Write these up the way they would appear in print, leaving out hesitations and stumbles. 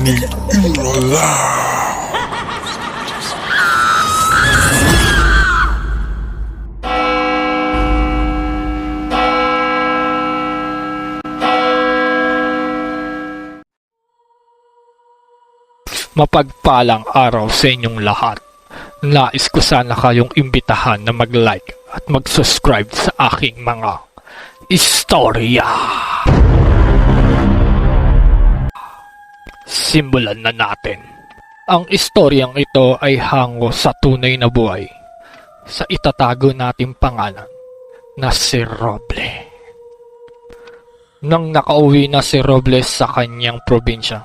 ni Irala. Mapagpalang araw sa inyong lahat. Nais ko sana kayong imbitahan na mag-like at mag-subscribe sa aking mga istorya. Simulan na natin. Ang istoryang ito ay hango sa tunay na buhay sa itatago nating pangalan na si Roble. Nang nakauwi na si Robles sa kanyang probinsya,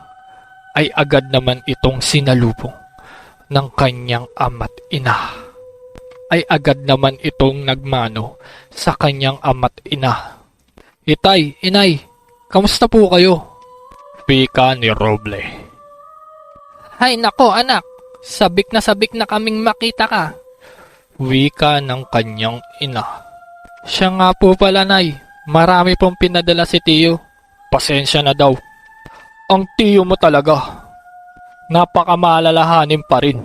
ay agad naman itong sinalubong ng kanyang ama't ina. Ay agad naman itong nagmano sa kanyang ama't ina. Itay, inay, kamusta po kayo? Wika ni Roble. Hay nako anak, sabik na kaming makita ka. Wika ng kanyang ina. Siya nga po pala nay, marami pong pinadala si Tiyo. Pasensya na daw. Ang tiyo mo talaga, napakamalalahanin pa rin.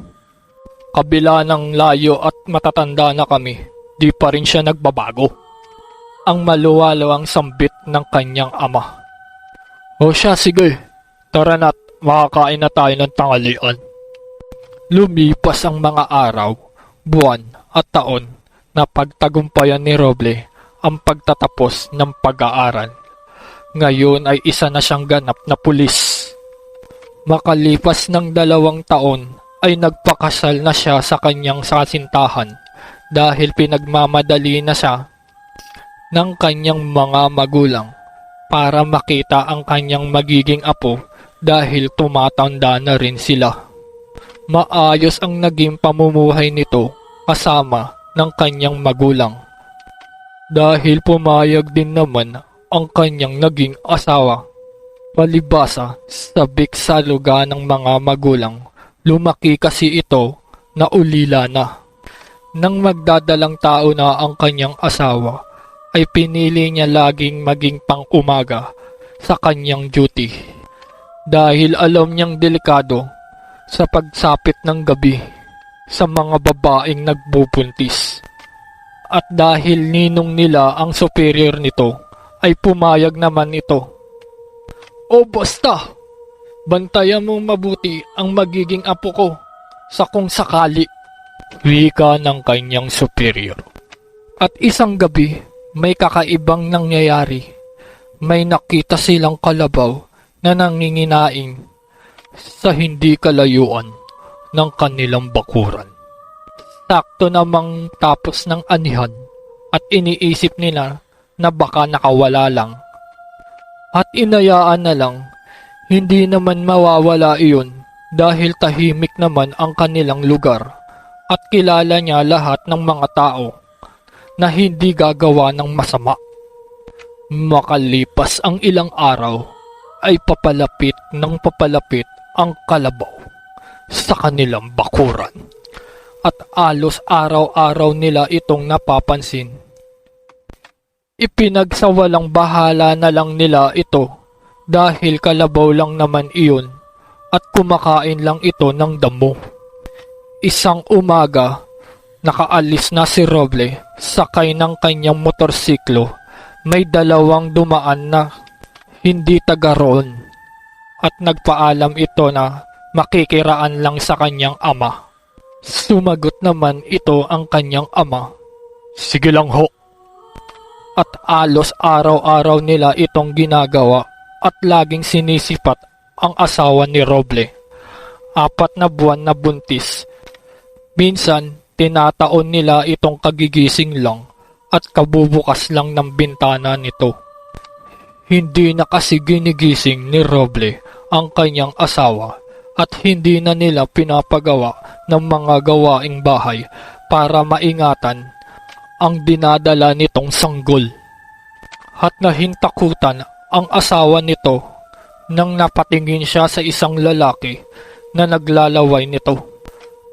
Kabila ng layo at matatanda na kami, di pa rin siya nagbabago. Ang maluwalawang sambit ng kanyang ama. O siya, sige, tara na't makakain na tayo ng tanghalian. Lumipas ang mga araw, buwan at taon na pagtagumpayan ni Roble ang pagtatapos ng pag-aaral. Ngayon ay isa na siyang ganap na pulis. Makalipas ng 2 taon ay nagpakasal na siya sa kanyang kasintahan dahil pinagmamadali na siya ng kanyang mga magulang para makita ang kanyang magiging apo dahil tumatanda na rin sila. Maayos ang naging pamumuhay nito kasama ng kanyang magulang dahil pumayag din naman ang kanyang naging asawa. Palibasa, sabik sa lugar ng mga magulang, lumaki kasi ito na ulila na. Nang magdadalang tao na ang kanyang asawa, ay pinili niya laging maging pang-umaga sa kanyang duty. Dahil alam niyang delikado sa pagsapit ng gabi sa mga babaeng nagbubuntis. At dahil ninong nila ang superior nito, ay pumayag naman ito. O basta, bantayan mong mabuti ang magiging apo ko sa kung sakali. Wika ng kanyang superior. At isang gabi, may kakaibang nangyayari. May nakita silang kalabaw na nanginginaing sa hindi kalayuan ng kanilang bakuran. Sakto namang tapos ng anihan at iniisip nila na baka nakawala lang. At inayaan na lang, hindi naman mawawala iyon dahil tahimik naman ang kanilang lugar at kilala niya lahat ng mga tao na hindi gagawa ng masama. Makalipas ang ilang araw ay papalapit ang kalabaw sa kanilang bakuran at alos araw-araw nila itong napapansin. Ipinagsawalang bahala na lang nila ito dahil kalabaw lang naman iyon at kumakain lang ito ng damo. Isang umaga, nakaalis na si Roble sakay ng kanyang motorsiklo. May 2 dumaan na hindi taga roon at nagpaalam ito na makikiraan lang sa kanyang ama. Sumagot naman ito ang kanyang ama. Sige lang ho. At alos araw-araw nila itong ginagawa at laging sinisipat ang asawa ni Roble. 4 na buwan na buntis. Minsan, tinataon nila itong kagigising lang at kabubukas lang ng bintana nito. Hindi na kasi ginigising ni Roble ang kanyang asawa at hindi na nila pinapagawa ng mga gawaing bahay para maingatan ang dinadala nitong sanggol. At nahintakutan ang asawa nito nang napatingin siya sa isang lalaki na naglalaway nito.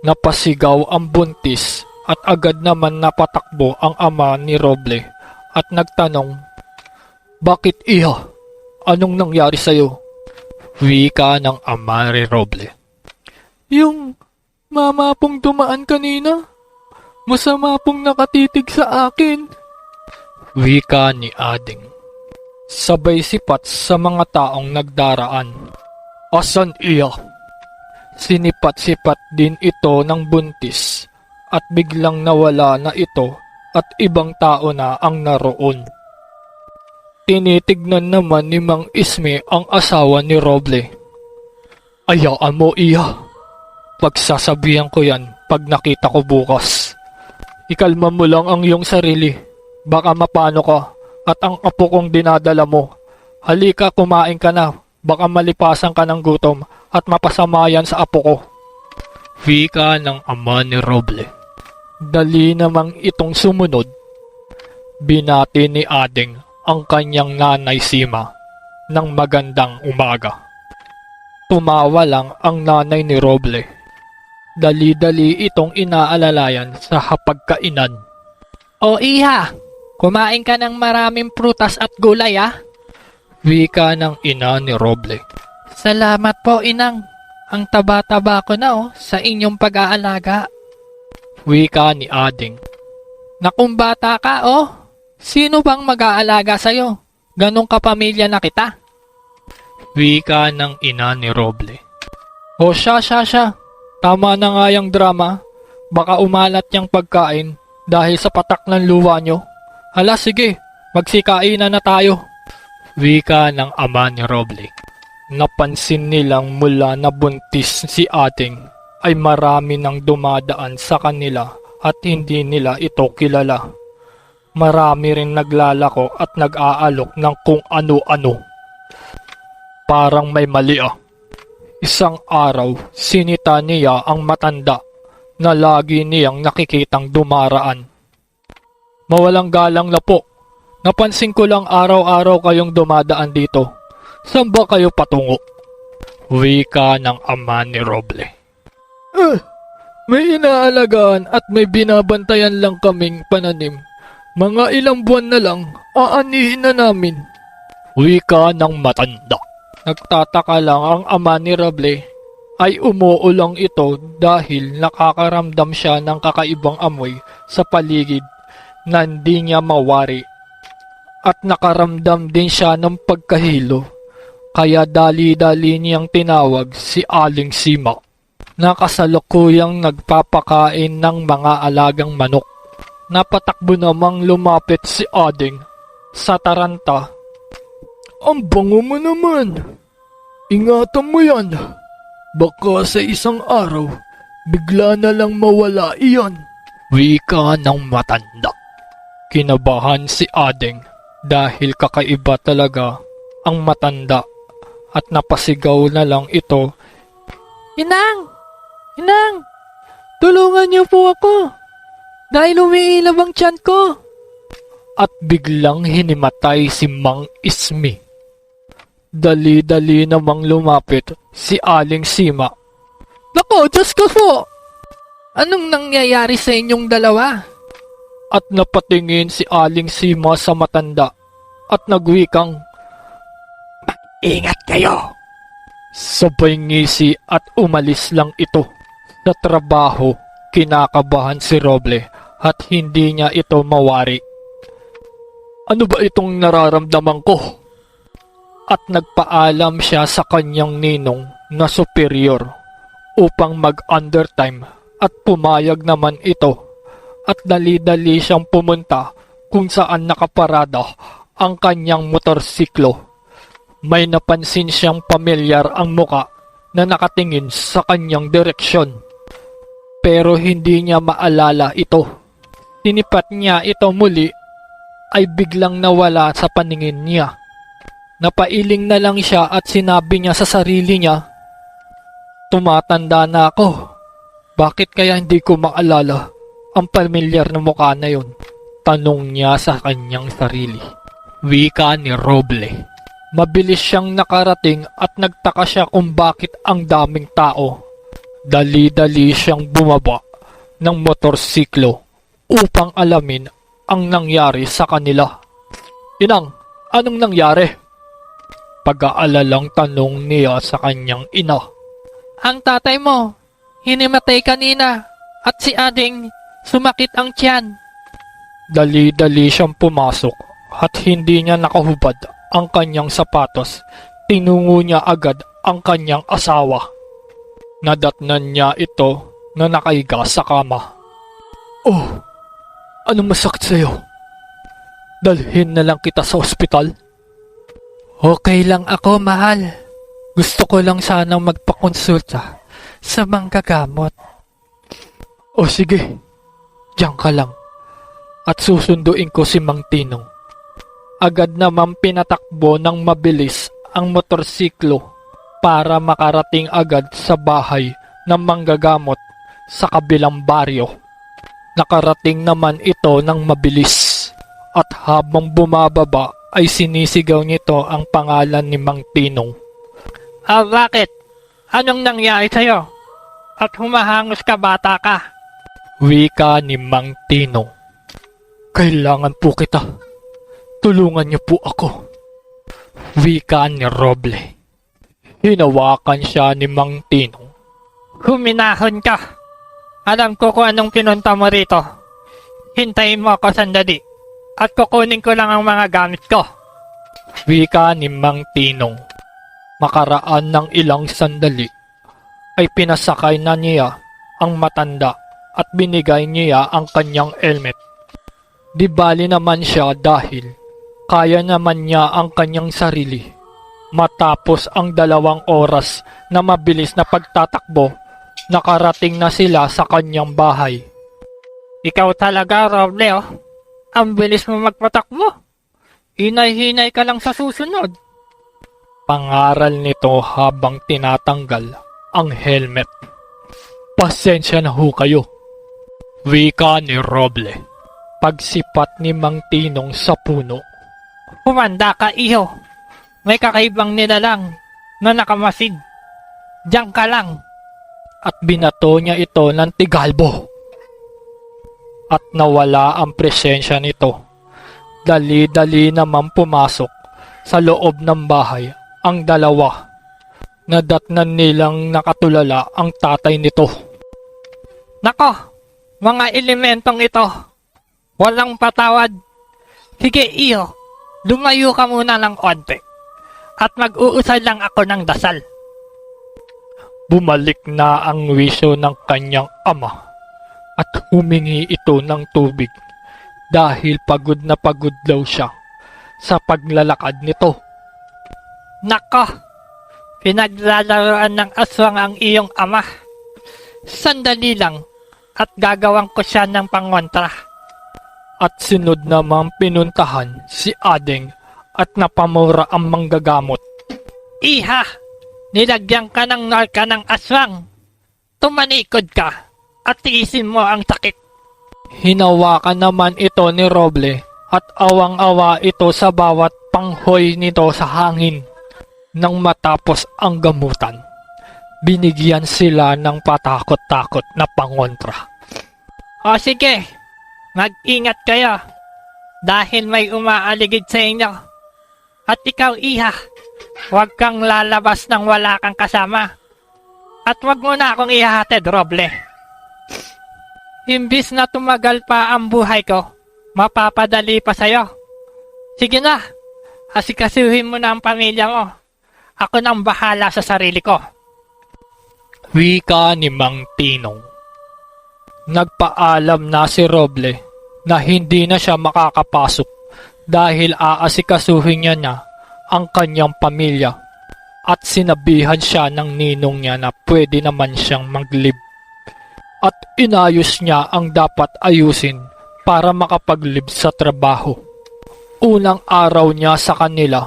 Napasigaw ang buntis at agad naman napatakbo ang ama ni Roble at nagtanong, "Bakit iha? Anong nangyari sa'yo?" Wika ng ama ni Roble. Yung mama pong dumaan kanina, masama pong nakatitig sa akin. Wika ni Ading. Sabay sipat sa mga taong nagdaraan. Asan iya? Sinipat-sipat din ito ng buntis at biglang nawala na ito at ibang tao na ang naroon. Tinitignan naman ni Mang Isme ang asawa ni Roble. Ayaan mo iya. Pagsasabihan ko yan pag nakita ko bukas. Ikalma mo lang ang iyong sarili. Baka mapano ka at ang apo kong dinadala mo. Halika kumain ka na. Baka malipasan ka ng gutom at mapasamayan sa apo ko. Wika ng ama ni Roble. Dali namang itong sumunod. Binati ni Ading ang kanyang nanay Sima ng magandang umaga. Tumawa lang ang nanay ni Roble. Dali-dali itong inaalalayan sa hapagkainan. O iha, kumain ka ng maraming prutas at gulay Wika ng ina ni Roble. Salamat po inang. Ang taba-taba ko na sa inyong pag-aalaga. Wika ni Ading. Nakung bata ka sino bang mag-aalaga sa'yo? Ganong kapamilya na kita. Wika ng ina ni Roble. O siya. Tama na nga yung drama. Baka umalat yung pagkain dahil sa patak ng luwa nyo. Hala sige, magsikainan na tayo. Wika ng ama ni Roble. Napansin nilang mula na buntis si Ading ay marami nang dumadaan sa kanila at hindi nila ito kilala. Marami rin naglalako at nag-aalok ng kung ano-ano. Parang may mali Isang araw, sinita niya ang matanda na lagi niyang nakikitang dumaraan. Mawalang galang na po. Napansin ko lang araw-araw kayong dumadaan dito. Saan ba kayo patungo? Wika ng ama ni Roble. May inaalagaan at may binabantayan lang kaming pananim. Mga ilang buwan na lang, aanihin na namin. Wika ng matanda. Nagtataka lang ang ama ni Roble ay umuulang ito dahil nakakaramdam siya ng kakaibang amoy sa paligid na hindi niya mawari. At nakaramdam din siya ng pagkahilo. Kaya dali-dali niyang tinawag si Aling Sima na kasalukuyang nagpapakain ng mga alagang manok. Napatakbo namang lumapit si Ading sa taranta. Ang bango mo naman. Ingatan mo yan. Baka sa isang araw, bigla na lang mawala iyan. Wika ng matanda. Kinabahan si Ading dahil kakaiba talaga ang matanda. At napasigaw na lang ito. Inang! Inang! Tulungan niyo po ako! Dahil umiilab ang tiyan ko! At biglang hinimatay si Mang Ismi. Dali-dali namang lumapit si Aling Sima. Nako, Diyos ko po! Anong nangyayari sa inyong dalawa? At napatingin si Aling Sima sa matanda at nagwikang, Ingat kayo! Sabay ngisi at umalis lang ito. Sa trabaho, kinakabahan si Roble at hindi niya ito mawari. Ano ba itong nararamdaman ko? At nagpaalam siya sa kanyang ninong na superior upang mag-undertime at pumayag naman ito. At dali-dali siyang pumunta kung saan nakaparada ang kanyang motorsiklo. May napansin siyang pamilyar ang muka na nakatingin sa kanyang direksyon. Pero hindi niya maalala ito. Sinipat niya ito muli ay biglang nawala sa paningin niya. Napailing na lang siya at sinabi niya sa sarili niya, tumatanda na ako. Bakit kaya hindi ko maalala ang pamilyar na mukha na yun? Tanong niya sa kanyang sarili. Wika ni Roble. Mabilis siyang nakarating at nagtaka siya kung bakit ang daming tao. Dali-dali siyang bumaba ng motorsiklo upang alamin ang nangyari sa kanila. Inang, anong nangyari? pag-aalalang tanong niya sa kanyang ina. Ang tatay mo, hinimatay kanina at si ading sumakit ang tiyan. Dali-dali siyang pumasok at hindi niya nakahubad ang kanyang sapatos. Tinungo niya agad ang kanyang asawa. Nadatnan niya ito na nakahiga sa kama. Oh, ano masakit sa'yo? Dalhin na lang kita sa ospital. Okay lang ako, mahal. Gusto ko lang sanang magpakonsulta sa manggagamot. O sige, diyan ka lang. At susunduin ko si Mang Tinong. Agad naman pinatakbo ng mabilis ang motorsiklo para makarating agad sa bahay ng manggagamot sa kabilang baryo. Nakarating naman ito ng mabilis at habang bumababa ay sinisigaw nito ang pangalan ni Mang Tinong. Bakit? Anong nangyari sa'yo? At humahangos ka, bata ka? Wika ni Mang Tinong. Kailangan po kita. Tulungan niyo po ako. Wika ni Roble. Hinawakan siya ni Mang Tinong. Huminahon ka. Alam ko kung anong pinunta mo rito. Hintayin mo ako sandali at kukunin ko lang ang mga gamit ko. Wika ni Mang Tinong. Makaraan ng ilang sandali ay pinasakay na niya ang matanda at binigay niya ang kanyang helmet. Di bali naman siya dahil kaya naman niya ang kanyang sarili. Matapos ang 2 oras na mabilis na pagtatakbo, nakarating na sila sa kanyang bahay. Ikaw talaga, Roble, oh. Ang bilis mo magpatakbo. Hinay-hinay ka lang sa susunod. Pangaral nito habang tinatanggal ang helmet. Pasensya na ho kayo. Wika ni Roble. Pagsipat ni Mang Tinong sa puno. Humanda ka, iho. May kakaibang nilalang na nakamasid. Diyan ka lang. At binato niya ito ng tigalbo. At nawala ang presensya nito. Dali-dali naman pumasok sa loob ng bahay ang 2. Nadatnan nilang nakatulala ang tatay nito. Nako, mga elementong ito. Walang patawad. Sige, iyo. Lumayo ka muna ng konti. At mag-uusal lang ako ng dasal. Bumalik na ang wisyo ng kanyang ama at humingi ito ng tubig dahil pagod na pagod daw siya sa paglalakad nito. Nako, pinaglalaroan ng aswang ang iyong ama. Sandali lang at gagawang ko siya ng pangontra. At sunod namang pinuntahan si Ading at napamura ang manggagamot. Iha! Nilagyan ka ng narka ng aswang. Tumanikod ka at tiisin mo ang sakit. Hinawakan naman ito ni Roble at awang-awa ito sa bawat panghoy nito sa hangin. Nang matapos ang gamutan, binigyan sila ng patakot-takot na pangontra. O sige, mag-ingat kayo dahil may umaaligid sa inyo. At ikaw, iha, huwag kang lalabas nang wala kang kasama. At huwag mo na akong ihahatid, Roble. Imbis na tumagal pa ang buhay ko, mapapadali pa sa'yo. Sige na, asikasuhin mo na ang pamilya mo. Ako nang bahala sa sarili ko. Wika ni Mang Tinong. Nagpaalam na si Roble na hindi na siya makakapasok dahil aasikasuhin niya ang kanyang pamilya at sinabihan siya ng ninong niya na pwede naman siyang mag-leave. At inayos niya ang dapat ayusin para makapag-leave sa trabaho. Unang araw niya sa kanila,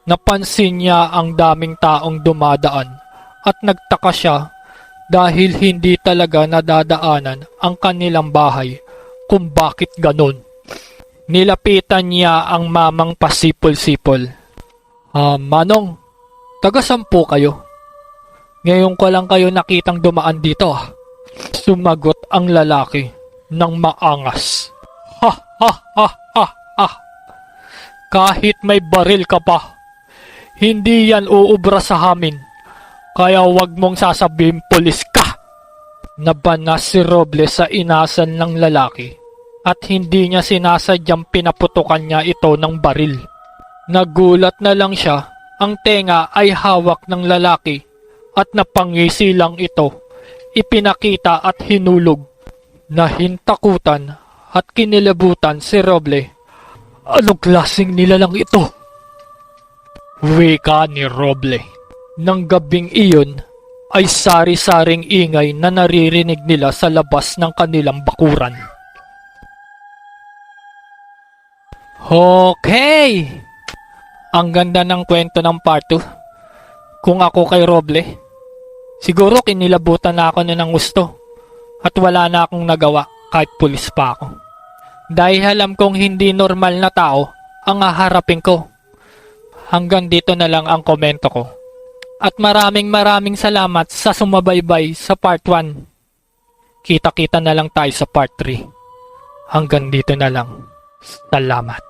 napansin niya ang daming taong dumadaan at nagtaka siya dahil hindi talaga nadadaanan ang kanilang bahay kung bakit ganon. Nilapitan niya ang mamang pasipol-sipol. Manong, taga-sampo kayo? Ngayon ko lang kayo nakitang dumaan dito. Sumagot ang lalaki ng maangas. Ha ha ha ha ha. Kahit may baril ka pa, Hindi yan uubra sa amin. Kaya wag mong sasabihin pulis ka. Nabanas si Robles sa inasan ng lalaki at hindi niya sinasadyang pinaputukan niya ito ng baril. Nagulat na lang siya, ang tenga ay hawak ng lalaki at napangisi lang ito. Ipinakita at hinulog. Nahintakutan at kinilabutan si Roble. Anong klaseng nilalang ito? Wika ni Roble. Nang gabing iyon ay sari-saring ingay na naririnig nila sa labas ng kanilang bakuran. Okay! Ang ganda ng kwento ng part 2. Kung ako kay Roble, siguro kinilabutan na ako nun ng gusto at wala na akong nagawa kahit pulis pa ako. Dahil alam kong hindi normal na tao ang haharapin ko. Hanggang dito na lang ang komento ko. At maraming salamat sa sumabaybay sa part 1. Kita-kita na lang tayo sa part 3. Hanggang dito na lang. Salamat.